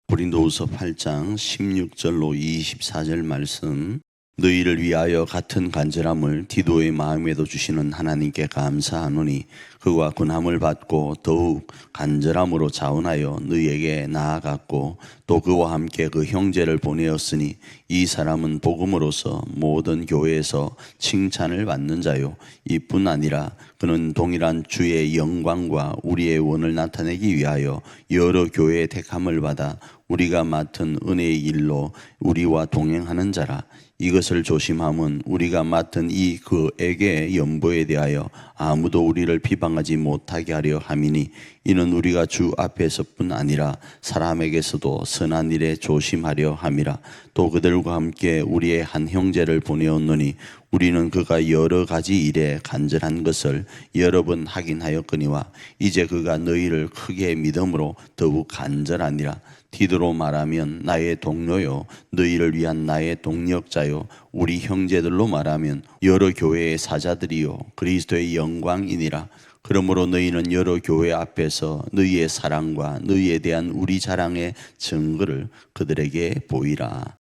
고린도후서 8장 16절로 24절 말씀. 너희를 위하여 같은 간절함을 디도의 마음에도 주시는 하나님께 감사하노니 그와 권함을 받고 더욱 간절함으로 자원하여 너희에게 나아갔고 또 그와 함께 그 형제를 보내었으니 이 사람은 복음으로서 모든 교회에서 칭찬을 받는 자요 이뿐 아니라 그는 동일한 주의 영광과 우리의 원을 나타내기 위하여 여러 교회의 택함을 받아 우리가 맡은 은혜의 일로 우리와 동행하는 자라. 이것을 조심함은 우리가 맡은 이 그에게 연보에 대하여 아무도 우리를 비방하지 못하게 하려 함이니 이는 우리가 주 앞에서뿐 아니라 사람에게서도 선한 일에 조심하려 함이라. 또 그들과 함께 우리의 한 형제를 보내었노니 우리는 그가 여러 가지 일에 간절한 것을 여러 번 하긴 하였거니와 이제 그가 너희를 크게 믿음으로 더욱 간절하니라. 디도로 말하면 나의 동료요 너희를 위한 나의 동력자요 우리 형제들로 말하면 여러 교회의 사자들이요 그리스도의 영광이니라. 그러므로 너희는 여러 교회 앞에서 너희의 사랑과 너희에 대한 우리 자랑의 증거를 그들에게 보이라.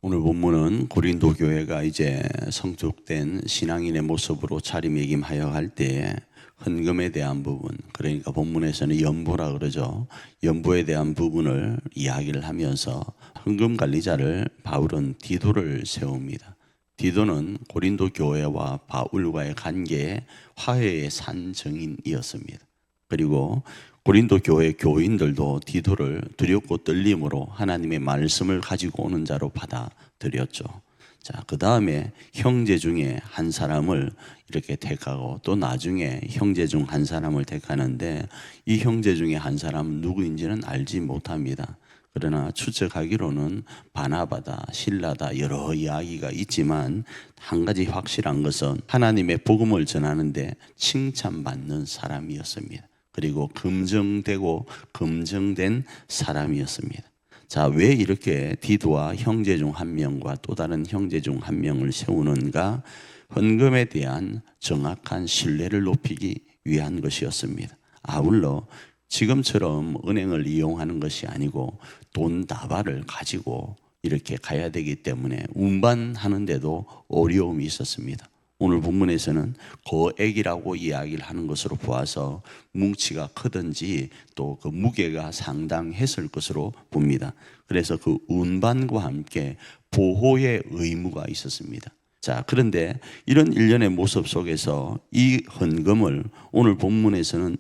오늘 본문은 고린도 교회가 이제 성숙된 신앙인의 모습으로 자리매김하여 할 때에 헌금에 대한 부분, 그러니까 본문에서는 연보라 그러죠. 연보에 대한 부분을 이야기를 하면서 헌금 관리자를 바울은 디도를 세웁니다. 디도는 고린도 교회와 바울과의 관계에 화해의 산증인이었습니다. 그리고 고린도 교회 교인들도 디도를 두렵고 떨림으로 하나님의 말씀을 가지고 오는 자로 받아들였죠. 자, 그 다음에 형제 중에 한 사람을 이렇게 택하고 또 나중에 형제 중 한 사람을 택하는데 이 형제 중에 한 사람은 누구인지는 알지 못합니다. 그러나 추측하기로는 바나바다, 실라다 여러 이야기가 있지만 한 가지 확실한 것은 하나님의 복음을 전하는데 칭찬받는 사람이었습니다. 그리고 검증되고 검증된 사람이었습니다. 자, 왜 이렇게 디도와 형제 중 한 명과 또 다른 형제 중 한 명을 세우는가? 헌금에 대한 정확한 신뢰를 높이기 위한 것이었습니다. 아울러 지금처럼 은행을 이용하는 것이 아니고 돈 다발을 가지고 이렇게 가야 되기 때문에 운반하는데도 어려움이 있었습니다. 오늘 본문에서는 거액이라고 이야기를 하는 것으로 보아서 뭉치가 크든지 또 그 무게가 상당했을 것으로 봅니다. 그래서 그 운반과 함께 보호의 의무가 있었습니다. 자, 그런데 이런 일련의 모습 속에서 이 헌금을 오늘 본문에서는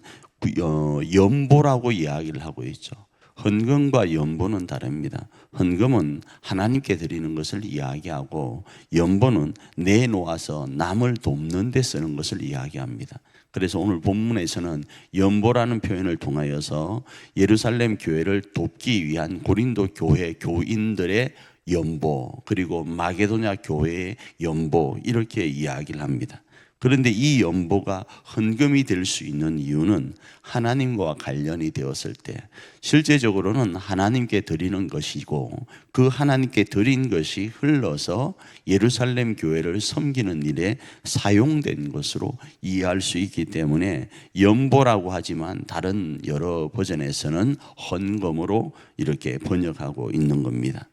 연보라고 이야기를 하고 있죠. 헌금과 연보는 다릅니다. 헌금은 하나님께 드리는 것을 이야기하고 연보는 내놓아서 남을 돕는 데 쓰는 것을 이야기합니다. 그래서 오늘 본문에서는 연보라는 표현을 통하여서 예루살렘 교회를 돕기 위한 고린도 교회 교인들의 연보, 그리고 마게도냐 교회의 연보, 이렇게 이야기를 합니다. 그런데 이 연보가 헌금이 될 수 있는 이유는 하나님과 관련이 되었을 때 실제적으로는 하나님께 드리는 것이고 그 하나님께 드린 것이 흘러서 예루살렘 교회를 섬기는 일에 사용된 것으로 이해할 수 있기 때문에 연보라고 하지만 다른 여러 버전에서는 헌금으로 이렇게 번역하고 있는 겁니다.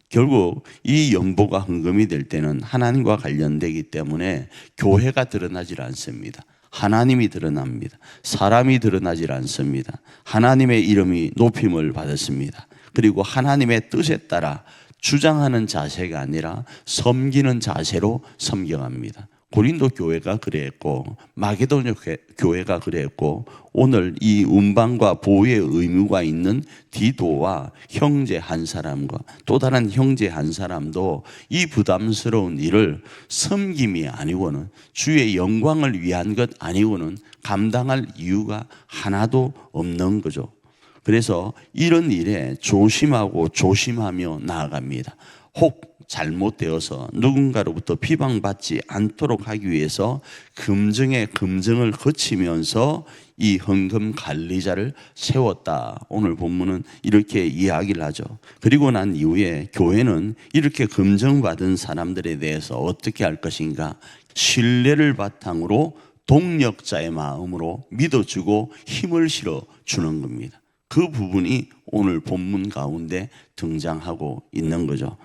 결국 이 연보가 헌금이 될 때는 하나님과 관련되기 때문에 교회가 드러나질 않습니다. 하나님이 드러납니다. 사람이 드러나질 않습니다. 하나님의 이름이 높임을 받았습니다. 그리고 하나님의 뜻에 따라 주장하는 자세가 아니라 섬기는 자세로 섬겨갑니다. 고린도 교회가 그랬고 마게도냐 교회가 그랬고 오늘 이 운반과 보호의 의무가 있는 디도와 형제 한 사람과 또 다른 형제 한 사람도 이 부담스러운 일을 섬김이 아니고는 주의 영광을 위한 것 아니고는 감당할 이유가 하나도 없는 거죠. 그래서 이런 일에 조심하고 조심하며 나아갑니다. 혹 잘못되어서 누군가로부터 비방받지 않도록 하기 위해서 금증의 금증을 거치면서 이 헌금 관리자를 세웠다. 오늘 본문은 이렇게 이야기를 하죠. 그리고 난 이후에 교회는 이렇게 금증받은 사람들에 대해서 어떻게 할 것인가? 신뢰를 바탕으로 동력자의 마음으로 믿어주고 힘을 실어주는 겁니다. 그 부분이 오늘 본문 가운데 등장하고 있는 거죠.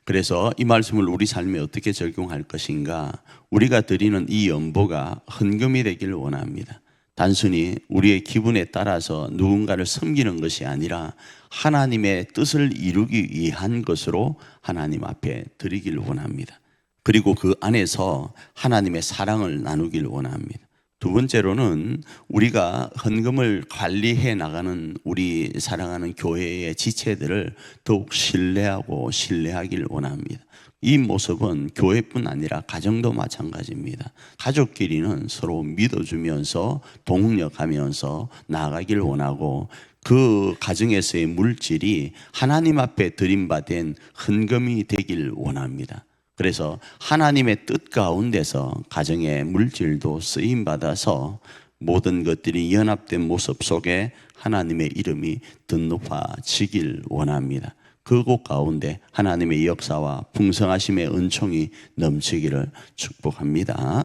그래서 이 말씀을 우리 삶에 어떻게 적용할 것인가? 우리가 드리는 이 연보가 헌금이 되기를 원합니다. 단순히 우리의 기분에 따라서 누군가를 섬기는 것이 아니라 하나님의 뜻을 이루기 위한 것으로 하나님 앞에 드리기를 원합니다. 그리고 그 안에서 하나님의 사랑을 나누기를 원합니다. 두 번째로는 우리가 헌금을 관리해 나가는 우리 사랑하는 교회의 지체들을 더욱 신뢰하고 신뢰하기를 원합니다. 이 모습은 교회뿐 아니라 가정도 마찬가지입니다. 가족끼리는 서로 믿어주면서 동력하면서 나아가기를 원하고 그 가정에서의 물질이 하나님 앞에 드림받은 헌금이 되길 원합니다. 그래서 하나님의 뜻 가운데서 가정의 물질도 쓰임받아서 모든 것들이 연합된 모습 속에 하나님의 이름이 더 높아지길 원합니다. 그곳 가운데 하나님의 역사와 풍성하심의 은총이 넘치기를 축복합니다.